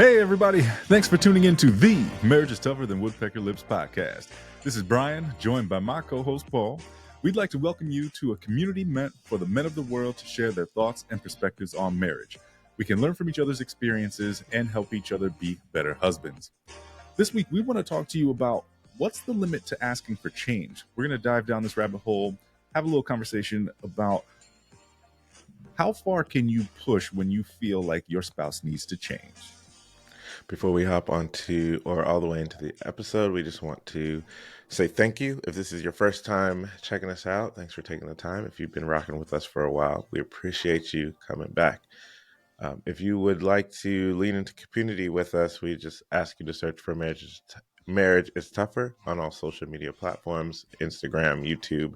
Hey, everybody. Thanks for tuning in to the Marriage is Tougher Than Woodpecker Lips podcast. This is Brian, joined by my co-host, Paul. We'd like to welcome you to a community meant for the men of the world to share their thoughts and perspectives on marriage. We can learn from each other's experiences and help each other be better husbands. This week, we want to talk to you about what's the limit to asking for change. We're going to dive down this rabbit hole, have a little conversation about how far can you push when you feel like your spouse needs to change. Before we hop onto or all the way into the episode, we just want to say thank you. If this is your first time checking us out, thanks for taking the time. If you've been rocking with us for a while, we appreciate you coming back. If you would like to lean into community with us, we just ask you to search for Marriage is Tougher on all social media platforms, Instagram, YouTube,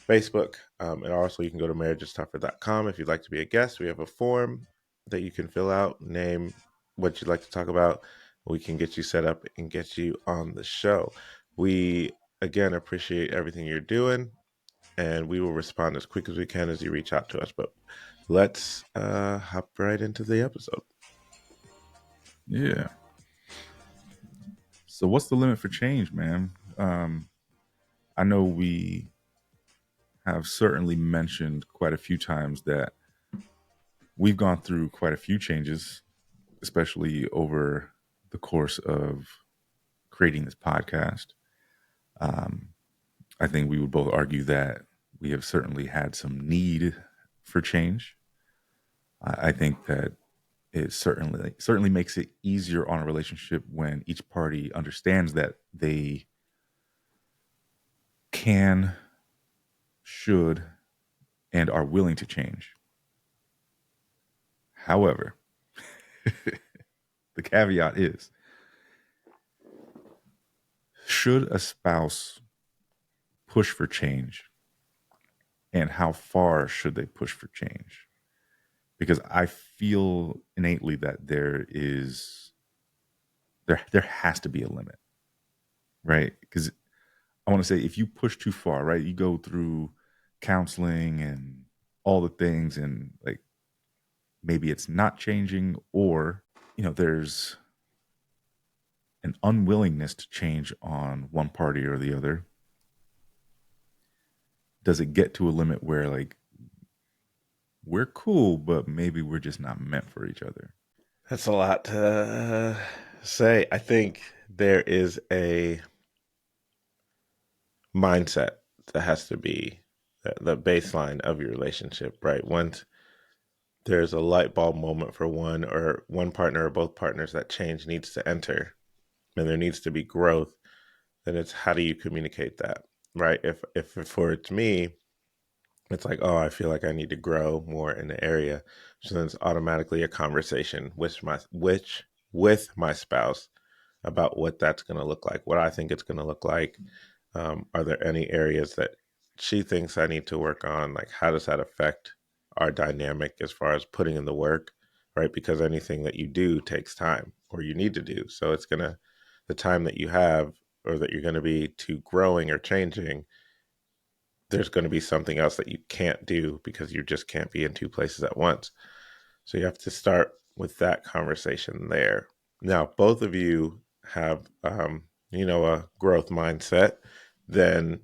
Facebook. And also you can go to marriageistoffer.com if you'd like to be a guest. We have a form that you can fill out, name what you'd like to talk about. We can get you set up and get you on the show. We, again, appreciate everything you're doing, and we will respond as quick as we can as you reach out to us. But let's hop right into the episode. Yeah. So what's the limit for change, man? I know we have certainly mentioned quite a few times that we've gone through quite a few changes, especially over the course of creating this podcast. I think we would both argue that we have certainly had some need for change. I think that it certainly makes it easier on a relationship when each party understands that they can, should, and are willing to change. However, the caveat is, should a spouse push for change, and how far should they push for change? Because I feel innately that there has to be a limit, right? Because I want to say, if you push too far, right, you go through counseling and all the things, and like maybe it's not changing, or there's an unwillingness to change on one party or the other. Does it get to a limit where like we're cool, but maybe we're just not meant for each other? That's a lot to say. I think there is a mindset that has to be the baseline of your relationship, right? Once there's a light bulb moment for one partner or both partners that change needs to enter and there needs to be growth, then it's how do you communicate that, right? If for it's me, it's like, oh, I feel like I need to grow more in the area. So then it's automatically a conversation with my spouse about what that's going to look like, what I think it's going to look like. Are there any areas that she thinks I need to work on? Like, how does that affect our dynamic as far as putting in the work, right? Because anything that you do takes time, or you need to do. So the time that you have or that you're going to be to growing or changing, there's going to be something else that you can't do because you just can't be in two places at once. So you have to start with that conversation there. Now, both of you have, a growth mindset, then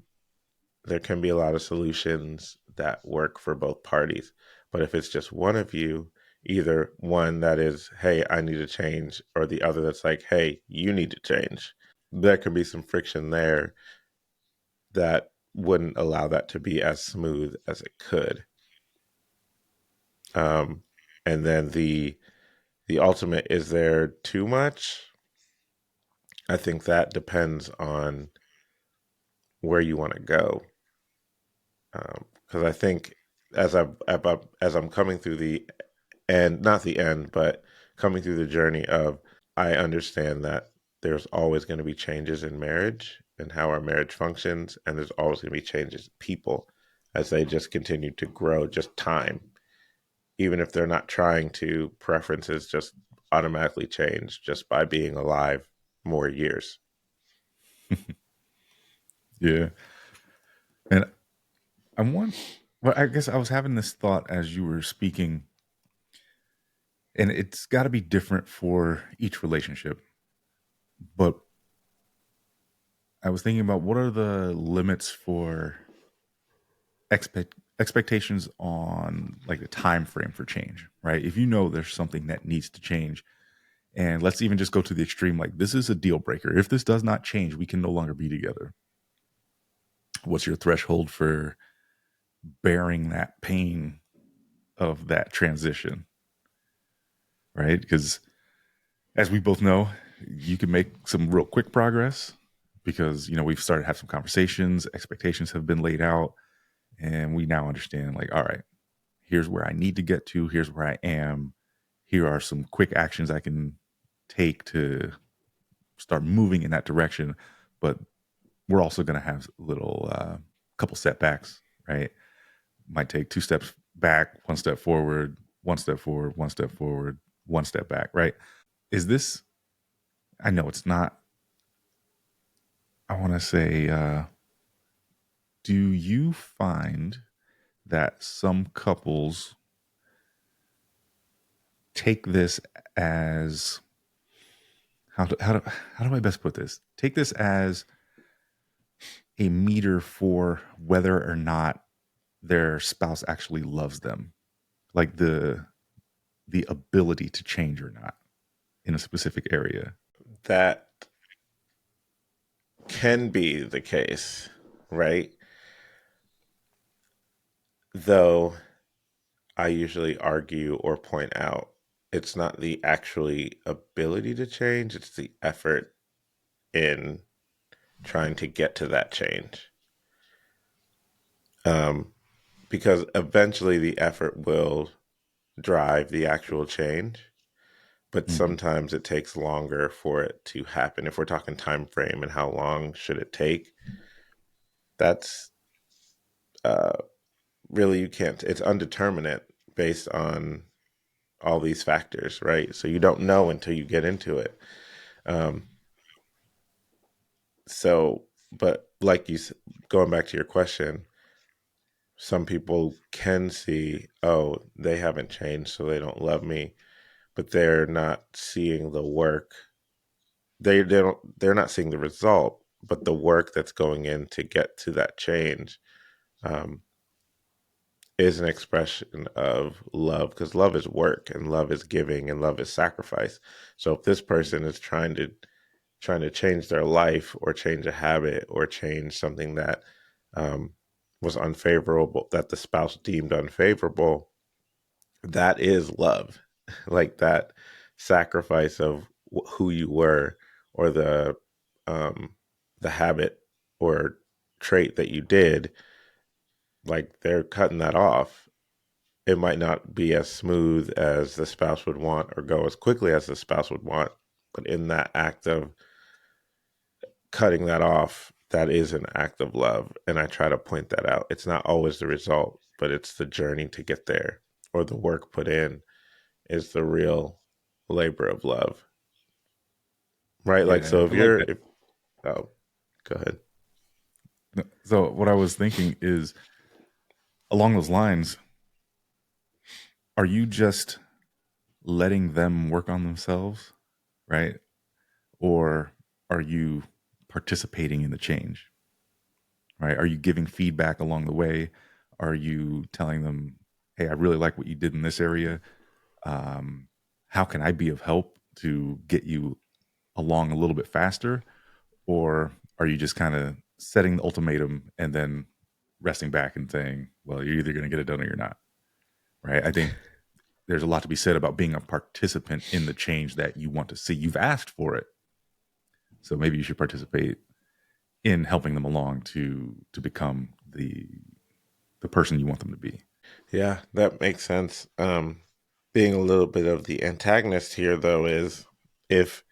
there can be a lot of solutions that work for both parties. But if it's just one of you, either one that is, hey, I need to change, or the other that's like, hey, you need to change, there can be some friction there that wouldn't allow that to be as smooth as it could. And then the ultimate, is there too much? I think that depends on where you want to go. Because I think as I'm coming through the end, not the end, but coming through the journey of, I understand that there's always going to be changes in marriage and how our marriage functions, and there's always going to be changes in people as they just continue to grow, just time. Even if they're not trying to, preferences just automatically change just by being alive more years. Yeah. And I guess I was having this thought as you were speaking. And it's got to be different for each relationship. But I was thinking about what are the limits for expectations on like the time frame for change, right? If you know there's something that needs to change, and let's even just go to the extreme, like this is a deal breaker. If this does not change, we can no longer be together. What's your threshold for bearing that pain of that transition, right? Because as we both know, you can make some real quick progress because we've started to have some conversations, expectations have been laid out, and we now understand like, all right, here's where I need to get to, here's where I am, here are some quick actions I can take to start moving in that direction. But we're also going to have little couple setbacks, right? Might take two steps back, one step forward, one step forward, one step forward, one step back, right? Is this, I know it's not, I want to say, do you find that some couples take this as, how do I best put this? Take this as a meter for whether or not their spouse actually loves them, like the ability to change or not in a specific area. That can be the case, right? Though I usually argue or point out it's not the actually ability to change, it's the effort in trying to get to that change. Um, because eventually the effort will drive the actual change, but Mm-hmm. sometimes it takes longer for it to happen. If we're talking time frame and how long should it take, that's uh, really you can't. It's undeterminate based on all these factors, right? So you don't know until you get into it. Um, so, but like going back to your question, some people can see, oh, they haven't changed, so they don't love me, but they're not seeing the work. They're not seeing the result, but the work that's going in to get to that change um, is an expression of love, because love is work and love is giving and love is sacrifice. So if this person is trying to change their life or change a habit or change something that um, was unfavorable, that the spouse deemed unfavorable, that is love. Like that sacrifice of who you were, or um, the habit or trait that you did, like they're cutting that off. It might not be as smooth as the spouse would want or go as quickly as the spouse would want, but in that act of cutting that off, that is an act of love. And I try to point that out. It's not always the result, but it's the journey to get there, or the work put in is the real labor of love. Right? Like, Yeah, so I like that. oh, go ahead. So what I was thinking is along those lines, are you just letting them work on themselves, right? Or are you participating in the change, right? Are you giving feedback along the way? Are you telling them, hey, I really like what you did in this area. Um, how can I be of help to get you along a little bit faster? Or are you just kind of setting the ultimatum and then resting back and saying, well, you're either going to get it done or you're not, right? I think there's a lot to be said about being a participant in the change that you want to see. You've asked for it, so maybe you should participate in helping them along to become the person you want them to be. Yeah, that makes sense. Being a little bit of the antagonist here, though, is if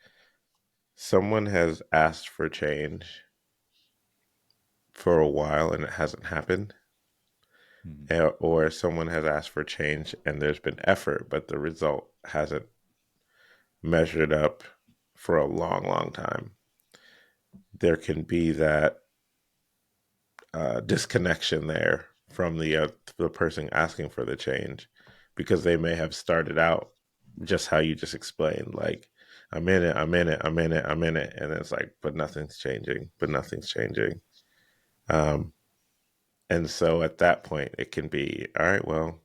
someone has asked for change for a while and it hasn't happened, Mhm. or someone has asked for change and there's been effort, but the result hasn't measured up for a long, long time, there can be that disconnection there from the person asking for the change, because they may have started out just how you just explained. Like, I'm in it, I'm in it, I'm in it, I'm in it, and it's like, but nothing's changing, but nothing's changing. Um, and so at that point, it can be, all right, well,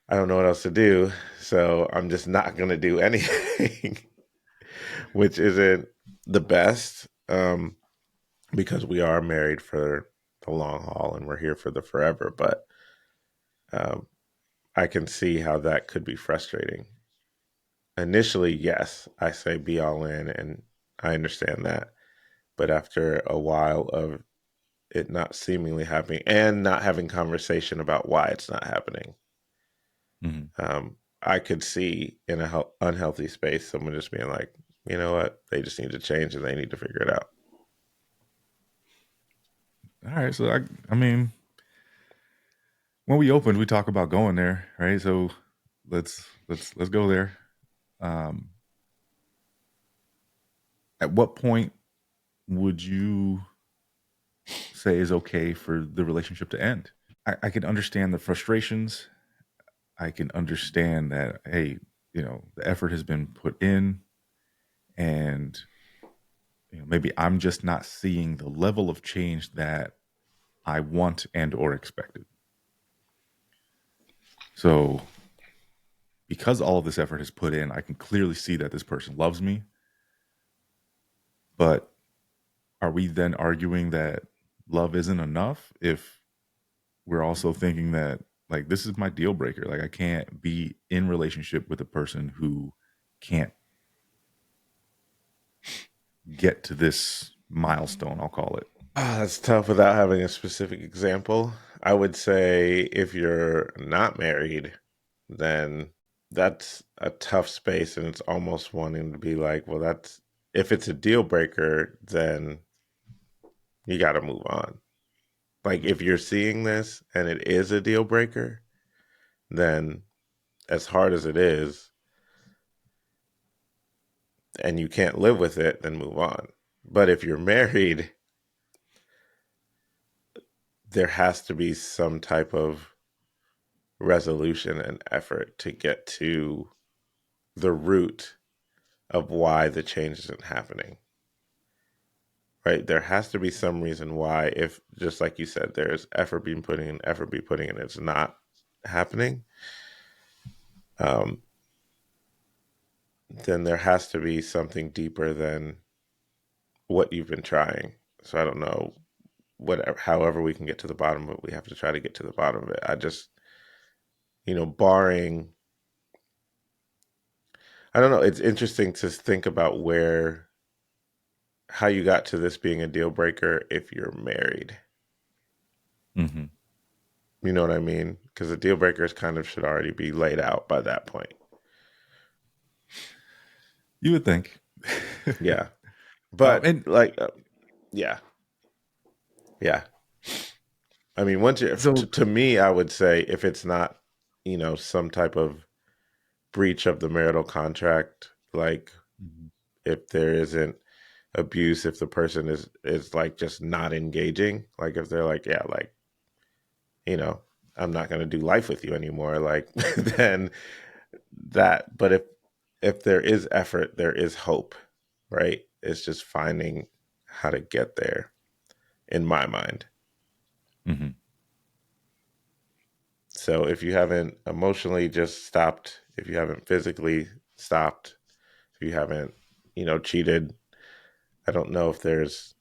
I don't know what else to do, so I'm just not going to do anything, which isn't the best, because we are married for the long haul and we're here for the forever. But um, I can see how that could be frustrating. Initially, yes, I say be all in, and I understand that. But after a while of it not seemingly happening and not having conversation about why it's not happening, Mhm. I could see in a unhealthy space someone just being like, you know what, they just need to change and they need to figure it out. All right. So I mean, when we opened, we talk about going there, right? So let's go there. Um, at what point would you say is okay for the relationship to end? I can understand the frustrations. I can understand that, hey, the effort has been put in, and maybe I'm just not seeing the level of change that I want and or expected. So because all of this effort is put in, I can clearly see that this person loves me. But are we then arguing that love isn't enough if we're also thinking that, like, this is my deal breaker? Like, I can't be in relationship with a person who can't get to this milestone, I'll call it. That's tough without having a specific example. I would say if you're not married, then that's a tough space. And it's almost wanting to be like, well, that's, if it's a deal breaker, then you got to move on. Like, if you're seeing this and it is a deal breaker, then as hard as it is, and you can't live with it, then move on. But if you're married, there has to be some type of resolution and effort to get to the root of why the change isn't happening. Right? There has to be some reason why, if just like you said, there's effort being put in, effort being put in, and it's not happening, um, then there has to be something deeper than what you've been trying. So I don't know, whatever, however we can get to the bottom of it, we have to try to get to the bottom of it. I just, barring, I don't know, it's interesting to think about how you got to this being a deal breaker if you're married. Mm-hmm. You know what I mean? Because the deal breakers kind of should already be laid out by that point. You would think. Yeah. But And like, yeah, yeah. I mean, once you, so, to me, I would say if it's not, some type of breach of the marital contract, like mhm. if there isn't abuse, if the person is like just not engaging, like if they're like, yeah, like, you know, I'm not going to do life with you anymore, like then that. But if there is effort, there is hope, right? It's just finding how to get there, in my mind. Mhm. So if you haven't emotionally just stopped, if you haven't physically stopped, if you haven't, cheated, I don't know if there's,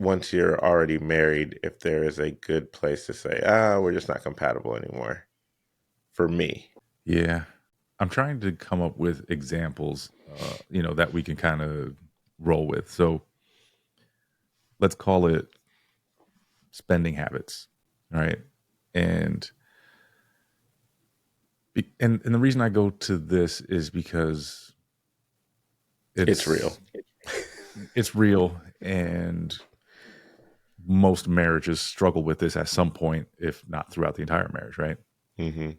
once you're already married, if there is a good place to say, we're just not compatible anymore, for me. Yeah, I'm trying to come up with examples, that we can kind of roll with. So let's call it spending habits, right? And and the reason I go to this is because It's real. it's it's real, and most marriages struggle with this at some point, if not throughout the entire marriage, right? Hmm.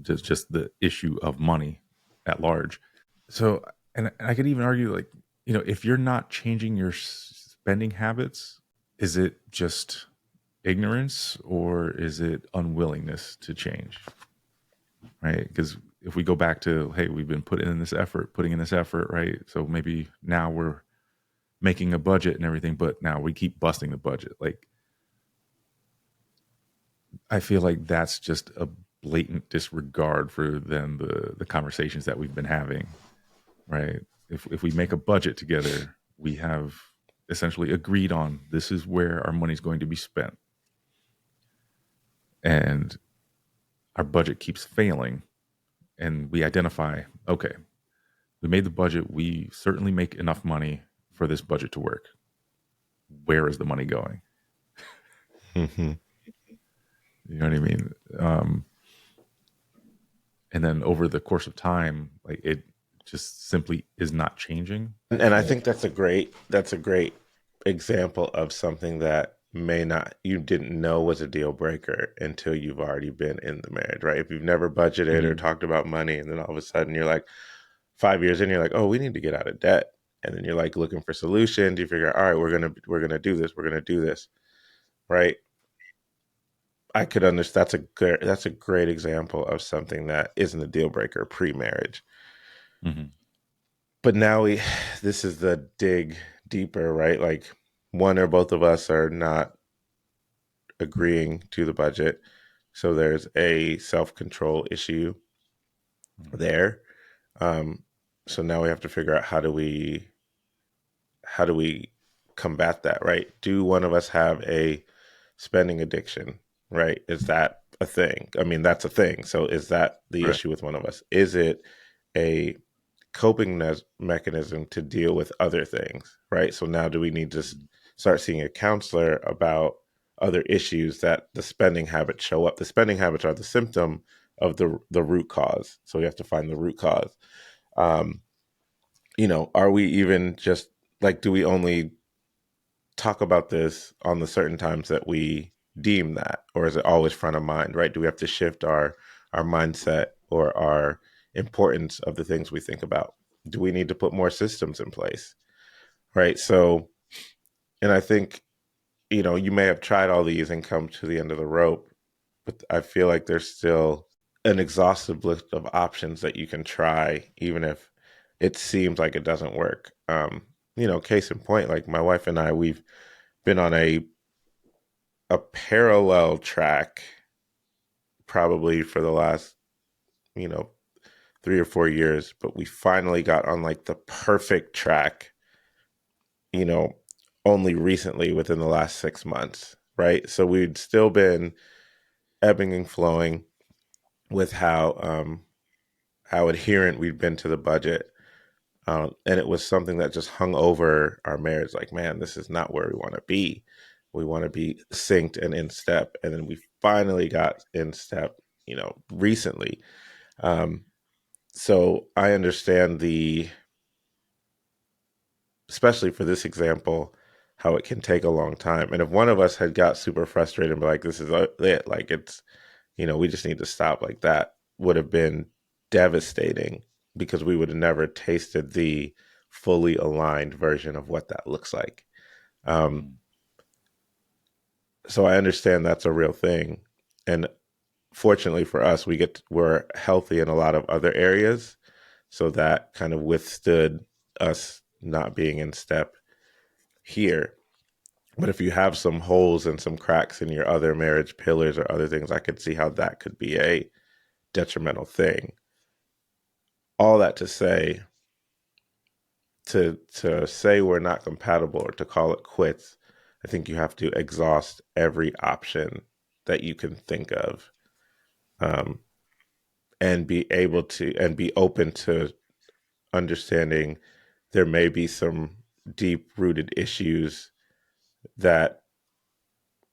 Just the issue of money at large. So, and I could even argue, like, if you're not changing your spending habits, is it just ignorance or is it unwillingness to change? right? Because if we go back to, hey, we've been putting in this effort, right? So maybe now we're making a budget and everything, but now we keep busting the budget. Like, I feel like that's just a blatant disregard for then the conversations that we've been having, right? If we make a budget together, we have essentially agreed on this is where our money's going to be spent, and our budget keeps failing, and we identify, okay, we made the budget, we certainly make enough money for this budget to work. Where is the money going? Mhm. You know what I mean? Um, and then over the course of time, like it just simply is not changing. And I think that's a great example of something that may not you didn't know was a deal breaker until you've already been in the marriage, right? If you've never budgeted or Mm-hmm. talked about money, and then all of a sudden you're like 5 years in, you're like, oh, we need to get out of debt, and then you're like looking for solutions. You figure, all right, we're gonna do this, we're gonna do this, right? I could understand. That's a great example of something that isn't a deal breaker pre-marriage. Mm-hmm. But now this is the dig deeper, right? Like one or both of us are not agreeing to the budget. So there's a self control issue there. Um, so now we have to figure out how do we combat that, right? Do one of us have a spending addiction, right? Is that a thing? I mean, that's a thing. So is that the Right. issue with one of us? Is it a coping mechanism to deal with other things, right? So now do we need to start seeing a counselor about other issues that the spending habits show up? The spending habits are the symptom of the root cause. So we have to find the root cause. Um, are we even just like, do we only talk about this on the certain times that we deem that, or is it always front of mind, right? Do we have to shift our mindset or our importance of the things we think about? Do we need to put more systems in place, right? So, and I think, you may have tried all these and come to the end of the rope, but I feel like there's still an exhaustive list of options that you can try, even if it seems like it doesn't work. Case in point, like my wife and I, we've been on a parallel track probably for the last, you know, 3 or 4 years, but we finally got on like the perfect track, you know, only recently within the last 6 months, right? So we'd still been ebbing and flowing with how adherent we'd been to the budget. And it was something that just hung over our marriage. Like, man, this is not where we want to be. We want to be synced and in step. And then we finally got in step, recently. Um, so I understand especially for this example, how it can take a long time. And if one of us had got super frustrated and be like, this is it, like we just need to stop, like that would have been devastating because we would have never tasted the fully aligned version of what that looks like. Um, Mm-hmm. so I understand that's a real thing. And fortunately for us, we're healthy in a lot of other areas. So that kind of withstood us not being in step here. But if you have some holes and some cracks in your other marriage pillars or other things, I could see how that could be a detrimental thing. All that to say, to say we're not compatible or to call it quits, I think you have to exhaust every option that you can think of, um, and be open to understanding there may be some deep rooted issues that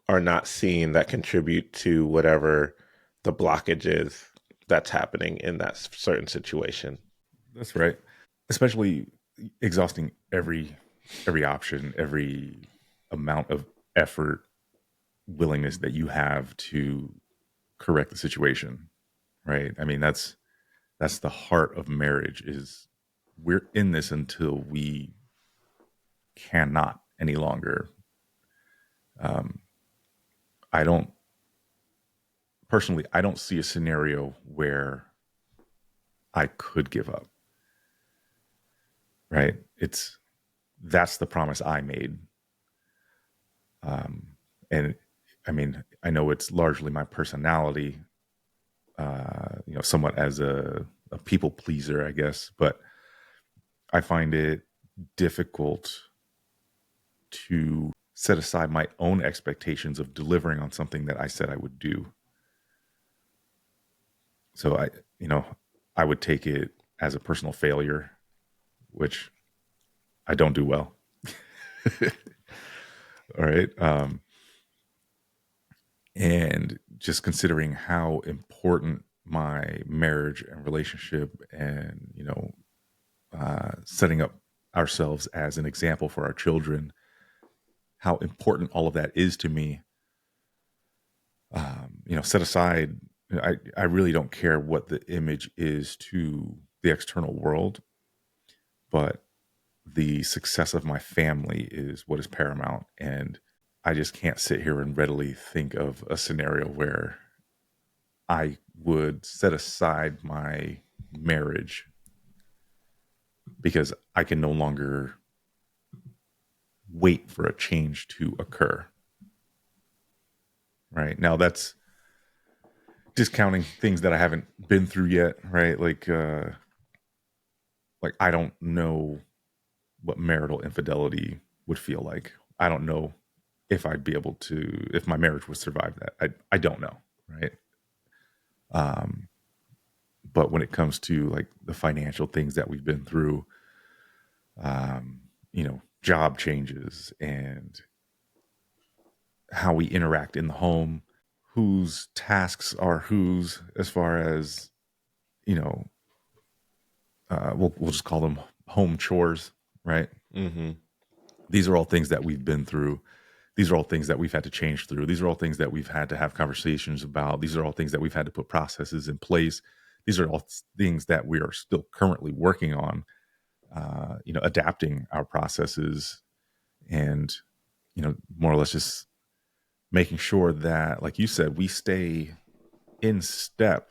are not seen that contribute to whatever the blockage is that's happening in that certain situation. That's right. Especially exhausting every option, every amount of effort, willingness that you have to correct the situation. Right. I mean, that's the heart of marriage is we're in this until we cannot any longer. Um, I don't personally, I don't see a scenario where I could give up. Right? That's the promise I made. And I mean, I know it's largely my personality, somewhat as a people pleaser, I guess, but I find it difficult to set aside my own expectations of delivering on something that I said I would do. So you know, I would take it as a personal failure, which I don't do well. All right. And just considering how important my marriage and relationship and, setting up ourselves as an example for our children, how important all of that is to me. Set aside, I really don't care what the image is to the external world, but the success of my family is what is paramount. And I just can't sit here and readily think of a scenario where I would set aside my marriage because I can no longer wait for a change to occur. Right now, that's discounting things that I haven't been through yet. Right, like I don't know what marital infidelity would feel like. I don't know if I'd be able to, if my marriage would survive that. I don't know. Right. Um, but when it comes to like the financial things that we've been through, um, job changes and how we interact in the home, whose tasks are whose, as far as, you know, we'll just call them home chores, right? Mm-hmm. These are all things that we've been through. These are all things that we've had to change through. These are all things that we've had to have conversations about. These are all things that we've had to put processes in place. These are all things that we are still currently working on, adapting our processes and, more or less just making sure that, like you said, we stay in step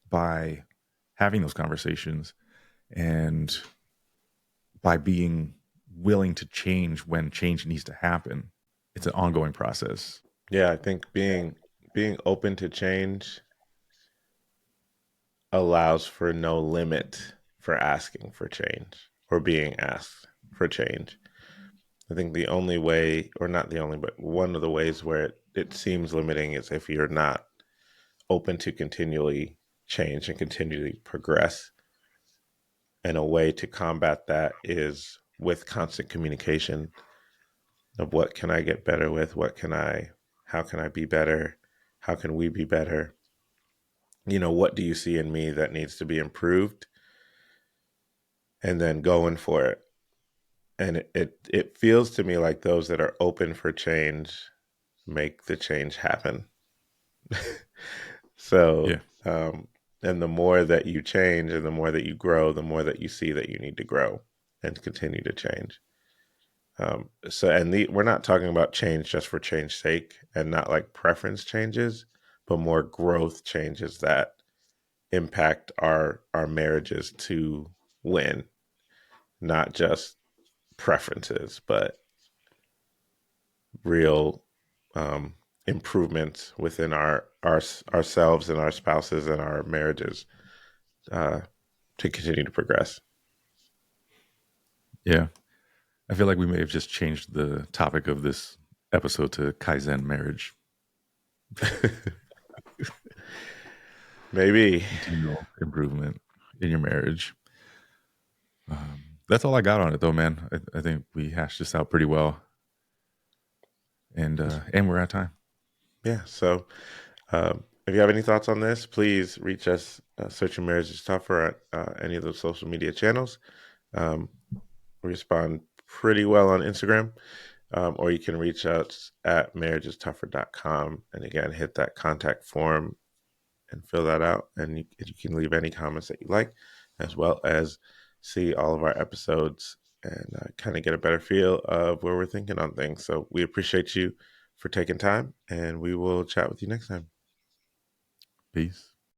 by having those conversations and by being willing to change when change needs to happen. It's an ongoing process. Yeah, I think being open to change allows for no limit for asking for change or being asked for change. I think the only way, or not the only, but one of the ways where it seems limiting is if you're not open to continually change and continually progress. And a way to combat that is with constant communication of what can I get better with? How can I be better? How can we be better? What do you see in me that needs to be improved? And then going for it. And it feels to me like those that are open for change make the change happen. So, Yeah. and the more that you change and the more that you grow, the more that you see that you need to grow and continue to change. We're not talking about change just for change's sake and not like preference changes, but more growth changes that impact our marriages to win, not just preferences, but real improvements within ourselves and our spouses and our marriages uh, to continue to progress. Yeah. I feel like we may have just changed the topic of this episode to Kaizen marriage, Maybe. continual improvement in your marriage. That's all I got on it, though, man. I think we hashed this out pretty well, and we're at time. Yeah. So if you have any thoughts on this, please reach us. Searching Marriage is Tougher at any of those social media channels. Um, we respond pretty well on Instagram, or you can reach us at marriageistougher.com. And again, hit that contact form and fill that out. And you can leave any comments that you like, as well as see all of our episodes and kind of get a better feel of where we're thinking on things. So we appreciate you for taking time, and we will chat with you next time. Peace.